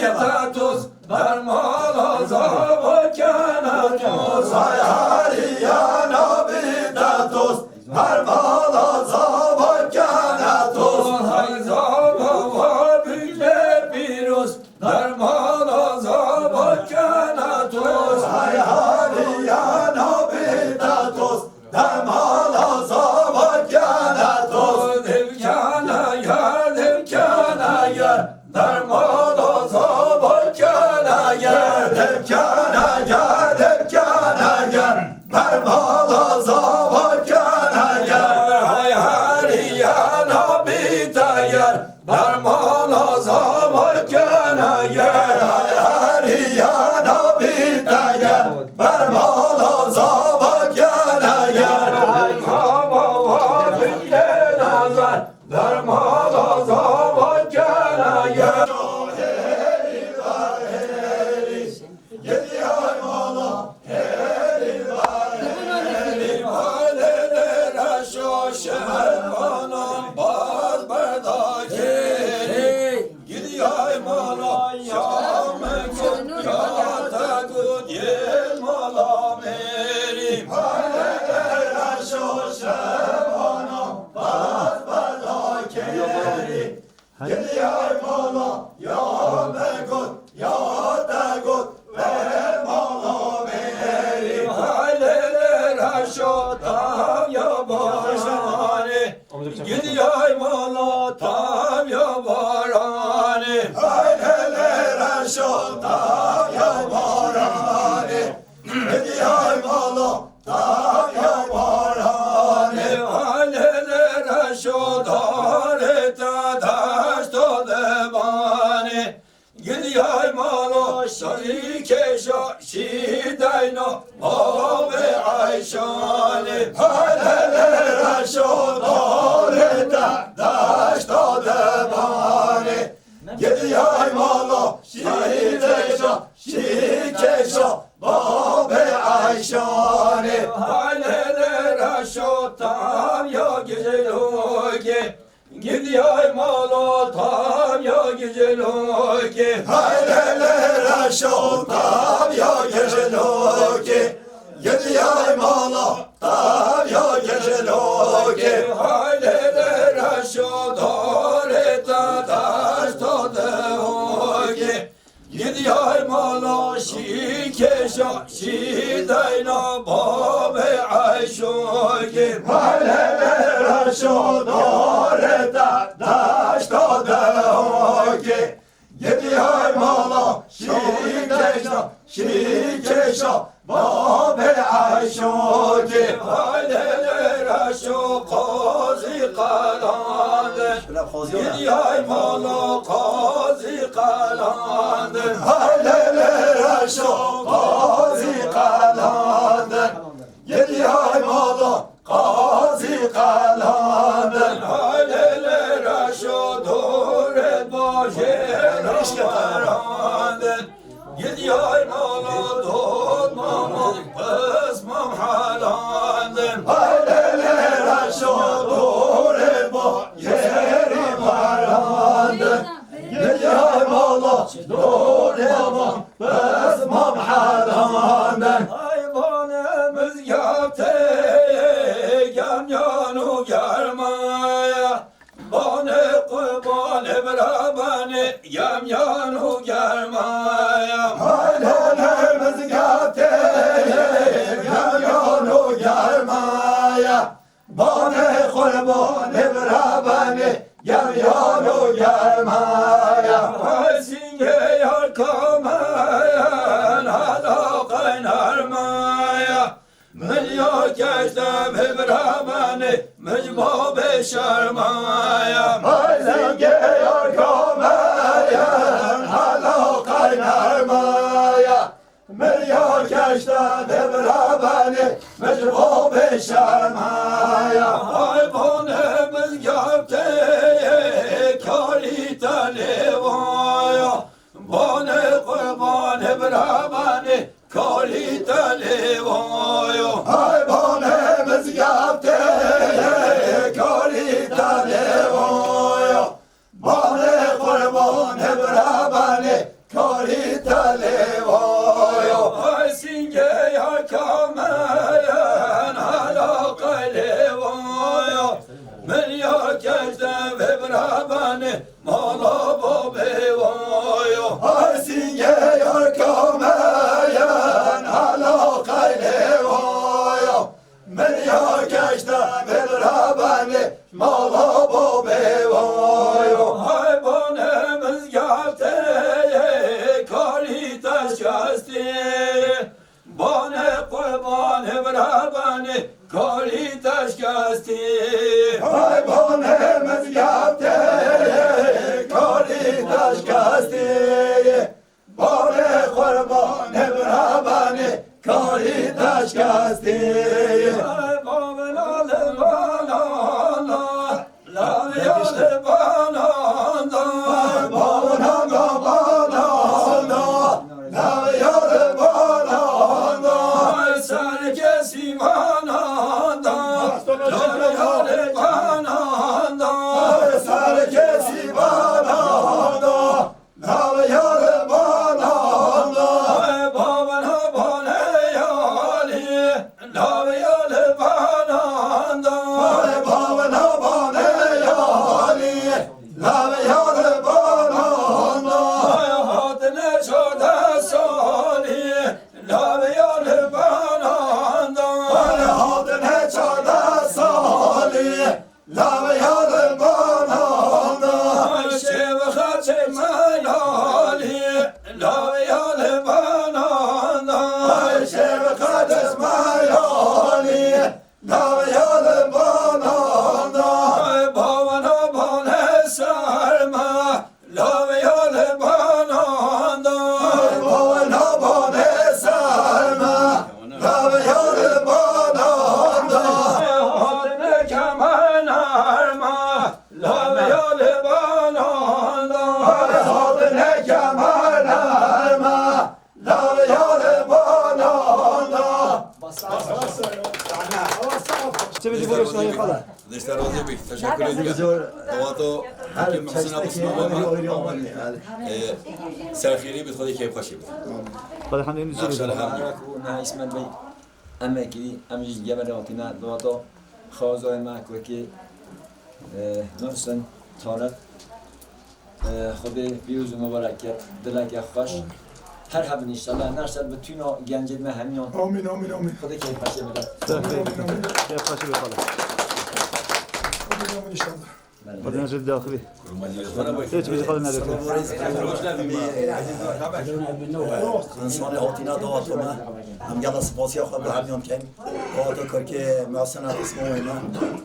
tatus darman azab kenatus hay hariyan abi tatus darman azab kenatus hay zaba bükle virus darman azab kenatus hay hariyan abi tatus darman azab kenatus devkana yar devkana yar darman azab kana yer devkana yer devkana yer darman azab kana yer hay hariyan abi yer darman azab kana yer hay hariyan abi yer darman azab kana yer hay hava bile nazar darman azab kana yer şermanım baz bardaki gidiyor mala şamekut ya takut yel mala merim halelere şu şermanım baz bardaki gidiyor mala ya mekut ya takut ve mala merim halelere şu tam ya başani gidiyor mala tam ya barani haylelere şu tam ya barani gidiyor mala tam ya barani haylelere şu dareta daşto devani gidiyor mala şikeşa şidayno ave ayşani haylelere şu dareta daşto devani gidiyor mala şikeşa şikeşa ave ayşani haylelere şu tam ya güzeluki gidiyor mala tam ya güzeluki haylelere şu tam ya güzeluki gidiyor mala tam ya güzeluki haylelere şu dareta daşto devuki gidiyor mala şikeşa şidayna babe ayşuki haylelere şu dareta daşto devuki gidiyor mala şikeşa şikeşa babe ayşuki haylelere şu kazi kalandı gidiyor mala kazi kalandı haylelere şu kazi kalandı gidiyor mala kazi kalandı haylelere şu duret başına varandı gidiyor mala tutmamam kısmam halandı haylelere şu duret başına varandı gidiyor mala tutmamam kısmam halandı hayvanımız yaptı yan yanu yarmaya bana kurban ebrabani yam yanu yarmaya hayvanımız yaptı yan yanu yarmaya bana kurban ebrabani yam yanu yarmaya haysinge yar kamayan hala kaynarmaya Milyon geçtim hebrabani mecbu beşarmaya haysinge yar kamayan hala kaynarmaya milyon geçtim hebrabani mecbu beşarmaya hayvanımız yaptı kaliteli vaya bana kurban hebrabani kaliteli vaya hayvanımız yaptı kaliteli vaya bana kurban hebrabani کاری تلیوایا سینگه یا کامرن علاقه لیوایا من یا کشتم و برابن مالا با بیوایا سینگه یا کامرن علاقه لیوایا من یا کشتم و برابن مالا با بیوایا های بانمز گفته کاری تشکستی بانه قربان برابن کاری تشکستی های بانمز گفته کاری تشکستی بانه قربان برابن کاری تشکستی Desta razı bir teşekkür ediyorum. Davato hakim Muhsin Abu Sınav'a serfiyeli bir tadı keyif kaşıyım. خدا همین نقشه چیزی هم نه اسمت بی اما کی امیش جبر آتینا دواتو خوازای ما که نرسن تارت خود بیوز مبارک دلک خوش هر حب انشالله نرسد به تونا گنجید ما همیان آمین آمین آمین خدا کی پاشه بده کیف خاشی بخاله آمین آمین انشالله خدا نجد داخلی Bana هیچ چیزی خاله نداره انسان آتینا دواتو ما هم گلا سپاسی خود به همیان کن دواتو کر که محسن اسمو اینا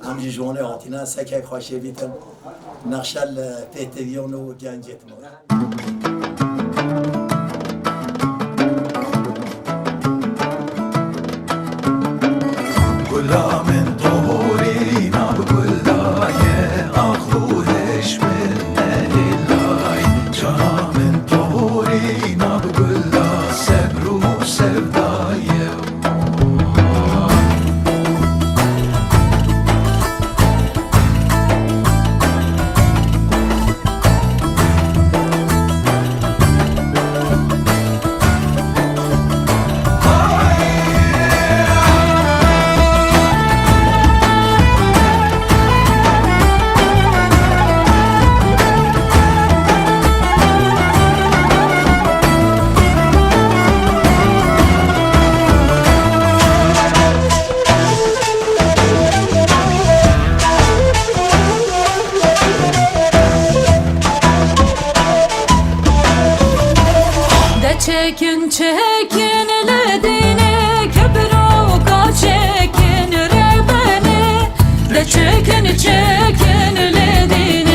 هم جیجونه آتینا سکه خواشه بیتن نقشل پیتویون و گنجت ما كلها من طهورينا بكلها أخذوهش من أهل الله جرى من طهورينا بكلها سبروا سردايا Çekin çekin ledine köprü çekin rebene de çekin çekin ledine